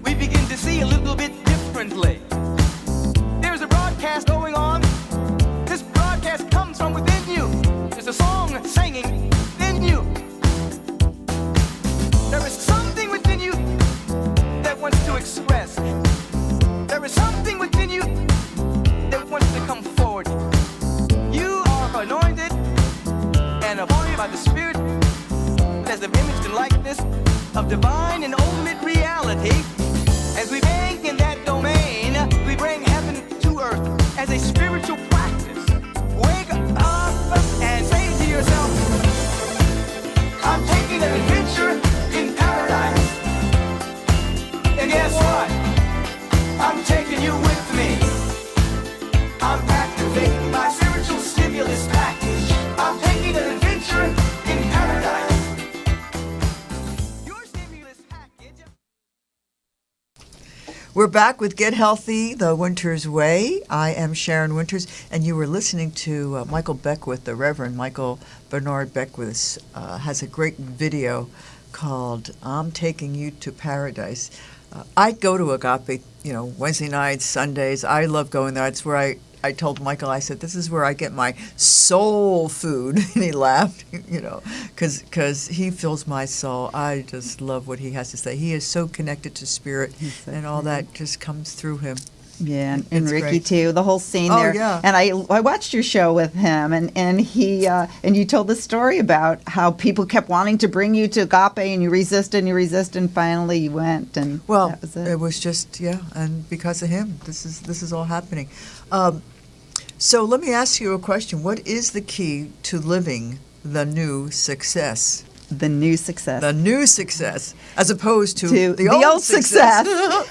we begin to see a little bit differently. There's a broadcast going on. This broadcast comes from within you. There's a song singing in you. There is something within you that wants to express. There is something within you that wants to come forward. You are anointed and appointed by the Spirit as the image and likeness of divine and ultimate reality. As we bank in that domain, we bring heaven to earth as a spiritual practice. Wake up and say to yourself, I'm taking an adventure in paradise. And guess what? I'm taking you with me. I'm activating my spiritual stimulus package. I'm taking an adventure in paradise. Your stimulus package. We're back with Get Healthy, the Wynters Way. I am Sharyn Wynters, and you were listening to Michael Beckwith, the Reverend Michael Bernard Beckwith, has a great video called I'm Taking You to Paradise. I go to Agape, Wednesday nights, Sundays. I love going there. It's where I told Michael, I said, this is where I get my soul food. And he laughed, because he fills my soul. I just love what he has to say. He is so connected to spirit, and all that just comes through him. Yeah, and It's Ricky great. too. The whole scene Oh, there. yeah. And I watched your show with him, and he and you told the story about how people kept wanting to bring you to Agape, and you resisted, and finally you went, and Well, that was it it. was just, and because of him, this is all happening. So let me ask you a question. What is the key to living the new success? The new success. The new success, as opposed to, to the old success.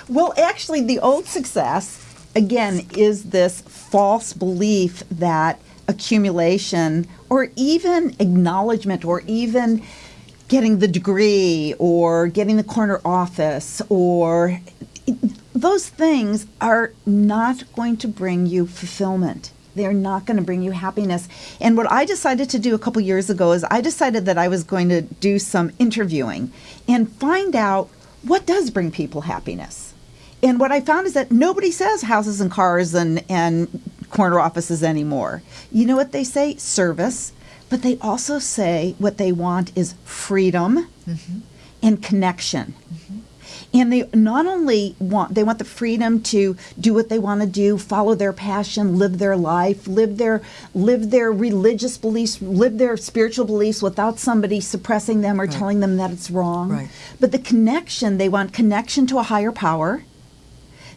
Well, actually, the old success, again, is this false belief that accumulation or even acknowledgement or even getting the degree or getting the corner office or those things are not going to bring you fulfillment. They're not going to bring you happiness. And what I decided to do a couple years ago is I decided that I was going to do some interviewing and find out what does bring people happiness. And what I found is that nobody says houses and cars and corner offices anymore. You know what they say? Service. But they also say what they want is freedom and connection. And they not only want the freedom to do what they want to do, follow their passion, live their life, live their religious beliefs, live their spiritual beliefs without somebody suppressing them or telling them that it's wrong. Right. But the connection, they want connection to a higher power.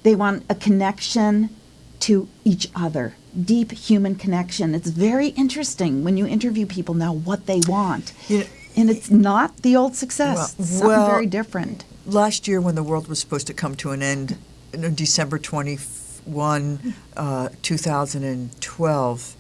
They want a connection to each other, deep human connection. It's very interesting when you interview people now what they want. And it's not the old success. It's something very different. Last year, when the world was supposed to come to an end, December 21, 2012,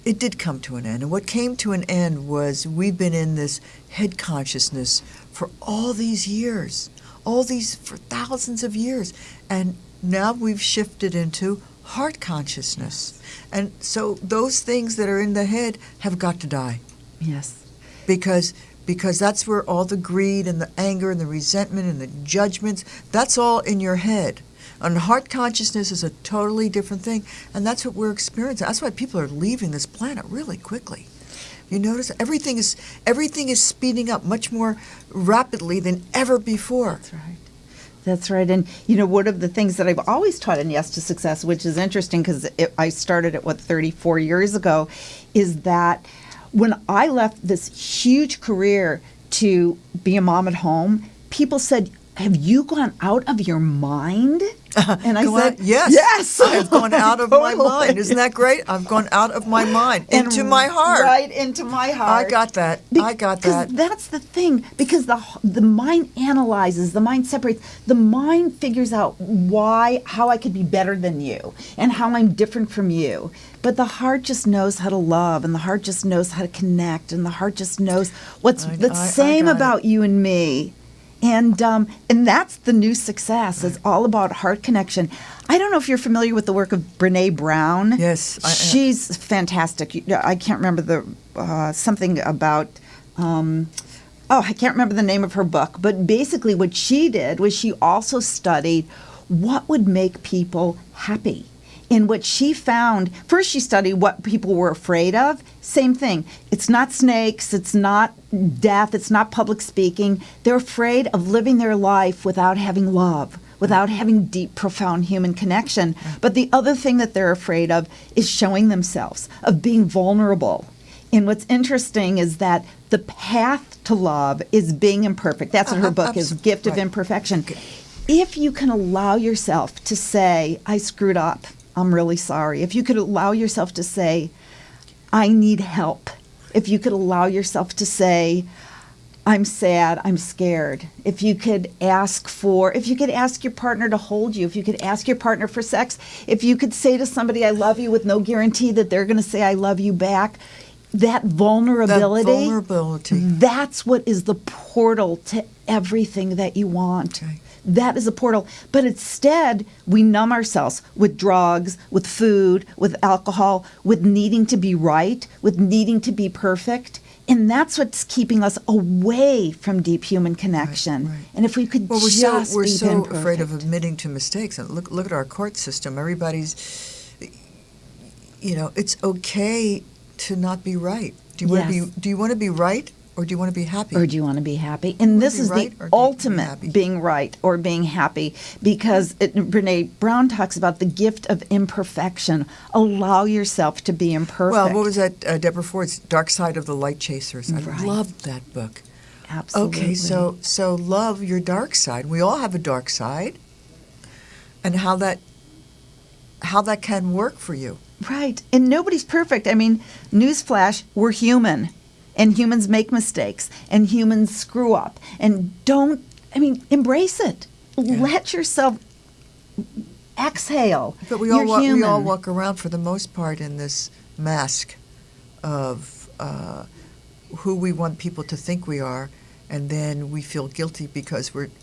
it did come to an end. And what came to an end was we've been in this head consciousness for all these years, for thousands of years. And now we've shifted into heart consciousness. And so those things that are in the head have got to die. Yes. Because because that's where all the greed and the anger and the resentment and the judgments, that's all in your head. And heart consciousness is a totally different thing, and that's what we're experiencing. That's why people are leaving this planet really quickly. You notice everything is speeding up much more rapidly than ever before. That's right. That's right. And, you know, one of the things that I've always taught in Yes to Success, which is interesting because I started it, 34 years ago, is that when I left this huge career to be a mom at home, people said, have you gone out of your mind? And I said, yes. Yes. I've gone out of my mind. Isn't that great? I've gone out of my mind into my heart. Right into my heart. I got that. I got that. That's the thing. Because the mind analyzes, the mind separates, the mind figures out how I could be better than you and how I'm different from you. But the heart just knows how to love, and the heart just knows how to connect, and the heart just knows what's the same about you and me. And that's the new success. It's all about heart connection. I don't know if you're familiar with the work of Brené Brown. Yes, I am. She's fantastic. I can't remember the something about. I can't remember the name of her book. But basically, what she did was she also studied what would make people happy. And what she found, first she studied what people were afraid of. Same thing. It's not snakes. It's not death. It's not public speaking. They're afraid of living their life without having love, without having deep, profound human connection. But the other thing that they're afraid of is showing themselves, of being vulnerable. And what's interesting is that the path to love is being imperfect. That's what her book is, Gift of Imperfection. Okay. If you can allow yourself to say, I screwed up, I'm really sorry. If you could allow yourself to say, I need help. If you could allow yourself to say, I'm sad, I'm scared. If you could ask your partner to hold you, if you could ask your partner for sex, if you could say to somebody, I love you, with no guarantee that they're going to say, I love you back, that vulnerability, that's what is the portal to everything that you want. Okay. That is a portal. But instead, we numb ourselves with drugs, with food, with alcohol, with needing to be right, with needing to be perfect. And that's what's keeping us away from deep human connection. Right. And if we could we're so imperfect. afraid of admitting to mistakes. And look at our court system. Everybody's, it's okay to not be right. Do you want to be right? Or do you want to be happy? Or do you want to be happy? And this is the ultimate being right or being happy, because Brené Brown talks about the gift of imperfection. Allow yourself to be imperfect. Well, what was that? Deborah Ford's Dark Side of the Light Chasers. I loved that book. Absolutely. Okay, so love your dark side. We all have a dark side, and how that can work for you. Right. And nobody's perfect. I mean, newsflash, we're human. And humans make mistakes, and humans screw up. And embrace it. Yeah. Let yourself exhale. But we all walk around, for the most part, in this mask of who we want people to think we are, and then we feel guilty because we're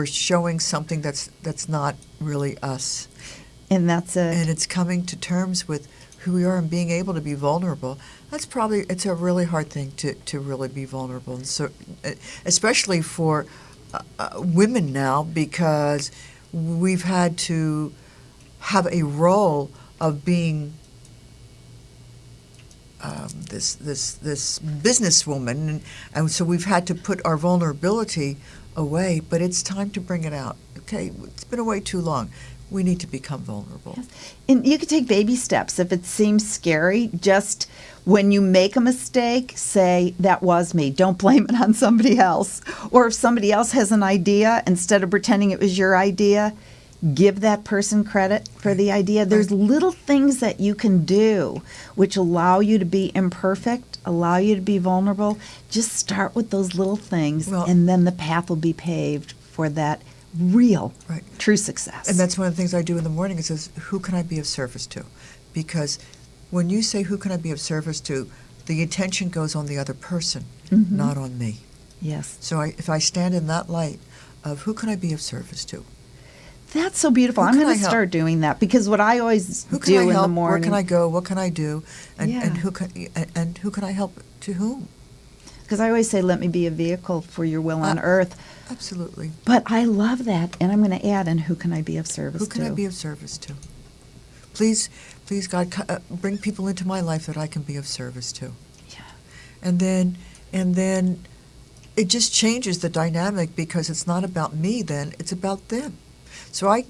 showing something that's not really us. And that's it. And it's coming to terms with who we are and being able to be vulnerable. It's a really hard thing to really be vulnerable, and so especially for women now, because we've had to have a role of being this businesswoman, and so we've had to put our vulnerability away. But it's time to bring it out. Okay, it's been away too long. We need to become vulnerable. Yes. And you could take baby steps. If it seems scary, just when you make a mistake, say, that was me. Don't blame it on somebody else. Or if somebody else has an idea, instead of pretending it was your idea, give that person credit for the idea. There's little things that you can do which allow you to be imperfect, allow you to be vulnerable. Just start with those little things, and then the path will be paved for that real, true success. And that's one of the things I do in the morning. It says, who can I be of service to? Because when you say, who can I be of service to, the attention goes on the other person, not on me. Yes. So if I stand in that light of who can I be of service to? That's so beautiful. I'm going to start doing that, because what I always do in the morning. Where can I go? What can I do? And who can I help to whom? Because I always say, let me be a vehicle for your will on earth. Absolutely. But I love that, and I'm going to add, and who can I be of service to? Who can I be of service to? Please, God, bring people into my life that I can be of service to. Yeah. And then it just changes the dynamic, because it's not about me then, it's about them. So I,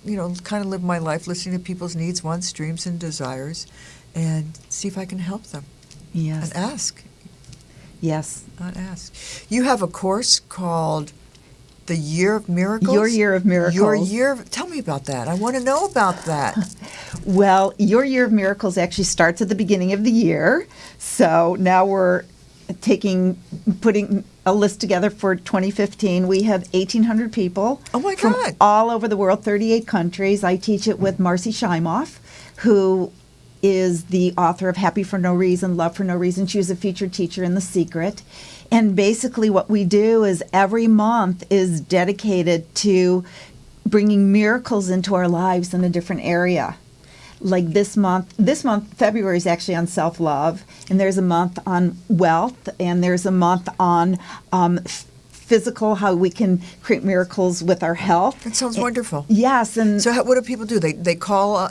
kind of live my life listening to people's needs, wants, dreams, and desires, and see if I can help them. Yes. And ask. Yes. Not ask. You have a course called The Year of Miracles? Your Year of Miracles. Tell me about that. I want to know about that. Well, Your Year of Miracles actually starts at the beginning of the year. So now we're putting a list together for 2015. We have 1,800 people. Oh, my from God. all over the world, 38 countries. I teach it with Marcy Shimoff, who is the author of Happy for No Reason, Love for No Reason. She was a featured teacher in The Secret. And basically what we do is every month is dedicated to bringing miracles into our lives in a different area. Like this month, February is actually on self-love, and there's a month on wealth, and there's a month on physical, how we can create miracles with our health. That sounds wonderful. Yes, and So what do people do? They call,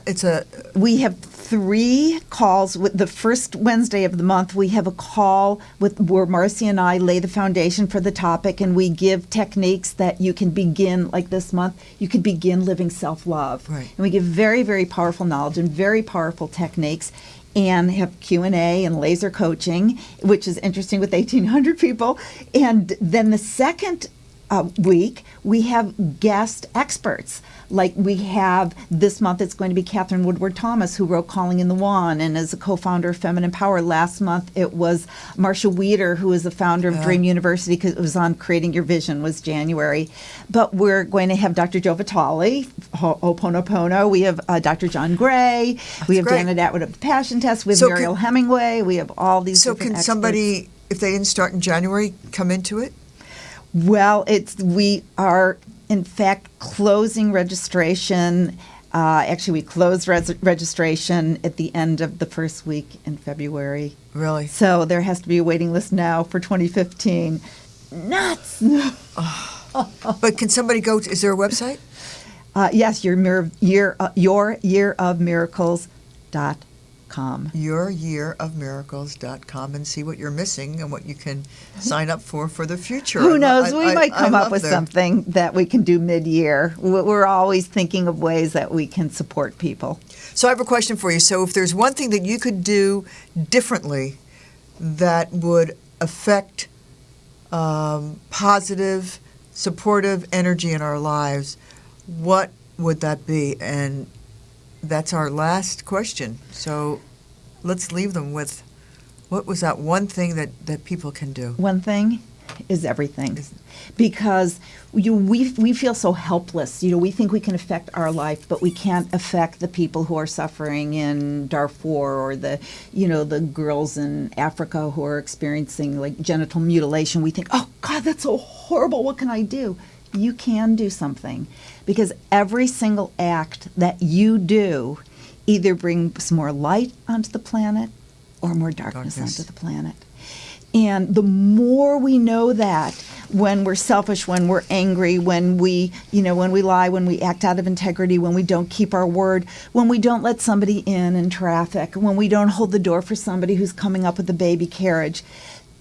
we have 3 calls. With the first Wednesday of the month, we have a call where Marcy and I lay the foundation for the topic, and we give techniques that you can begin, like this month, you could begin living self-love. Right. And we give very, very powerful knowledge and very powerful techniques, and have Q&A and laser coaching, which is interesting with 1,800 people. And then the second week, we have guest experts. Like we have this month, it's going to be Catherine Woodward Thomas, who wrote Calling in the Wand and is a co-founder of Feminine Power. Last month, it was Marsha Weeder, who is the founder of Dream University, because it was on Creating Your Vision, was January. But we're going to have Dr. Joe Vitale, Ho-oponopono. We have Dr. John Gray. We have great. Janet Atwood of the Passion Test. We have Muriel Hemingway. We have all these So different can experts. somebody, if they didn't start in January, come into it? Well, we are, in fact, closing registration. Actually, we closed registration at the end of the first week in February. Really? So there has to be a waiting list now for 2015. Nuts! But can somebody go is there a website? Yes, youryearofmiracles.com. youryearofmiracles.com, and see what you're missing and what you can sign up for the future. Who knows? We might come up love with that. something that we can do mid-year. We're always thinking of ways that we can support people. So I have a question for you. So if there's one thing that you could do differently that would affect positive, supportive energy in our lives, what would that be? And that's our last question. So let's leave them with, what was that one thing that people can do? One thing is everything. Because we feel so helpless. We think we can affect our life, but we can't affect the people who are suffering in Darfur, or the girls in Africa who are experiencing like genital mutilation. We think, oh God, that's so horrible. What can I do? You can do something, because every single act that you do either brings more light onto the planet or more darkness onto the planet. And the more we know that, when we're selfish, when we're angry, when we lie, when we act out of integrity, when we don't keep our word, when we don't let somebody in traffic, when we don't hold the door for somebody who's coming up with a baby carriage,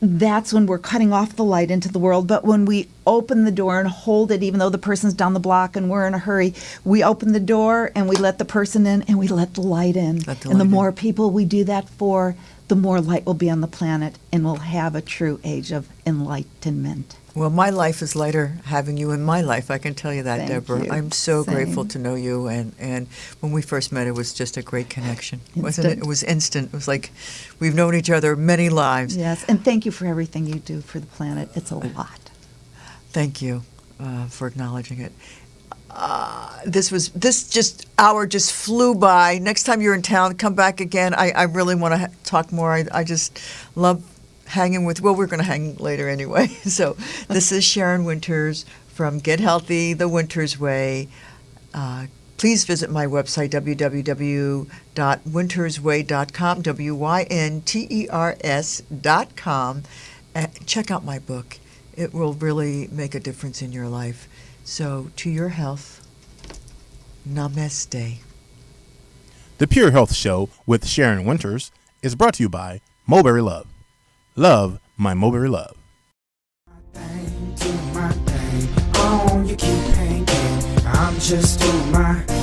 that's when we're cutting off the light into the world. But when we open the door and hold it, even though the person's down the block and we're in a hurry, we open the door and we let the person in and we let the light in. And the more people we do that for, the more light will be on the planet, and we'll have a true age of enlightenment. Well, my life is lighter having you in my life. I can tell you that, Thank Deborah. you. I'm so Same. grateful to know you. And when we first met, it was just a great connection, wasn't it? Instant. It was instant. It was like we've known each other many lives. Yes, and thank you for everything you do for the planet. It's a lot. Thank you for acknowledging it. This hour just flew by. Next time you're in town, come back again. I really want to talk more. I just love hanging with. Well, we're going to hang later anyway. So this is Sharyn Wynters from Get Healthy the Wynters Way. Please visit my website, www.wintersway.com, WYNTERS.com. check out my book. It will really make a difference in your life. So, to your health, namaste. The Pure Health Show with Sharyn Wynters is brought to you by Mulberry Love. Love my Mulberry Love. Do my thing. Oh, you keep hanging. I'm just doing my thing.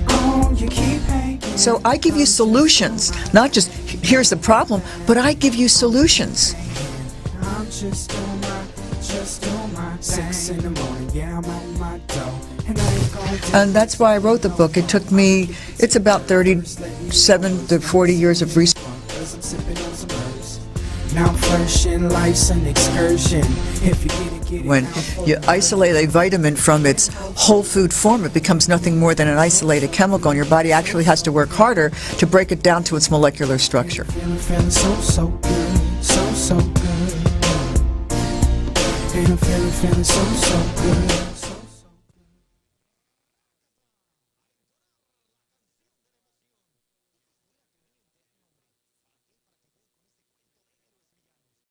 Oh, you keep hanging. So I give you solutions, not just here's the problem, but I give you solutions. I'm just doing my 6 in the morning. Yeah, I'm on my dough. And that's why I wrote the book. It's about 37 to 40 years of research. Now I'm flourishing, life's an excursion. If you get it. When you isolate a vitamin from its whole food form, it becomes nothing more than an isolated chemical, and your body actually has to work harder to break it down to its molecular structure. Feeling so good, so good. And I'm feeling so good.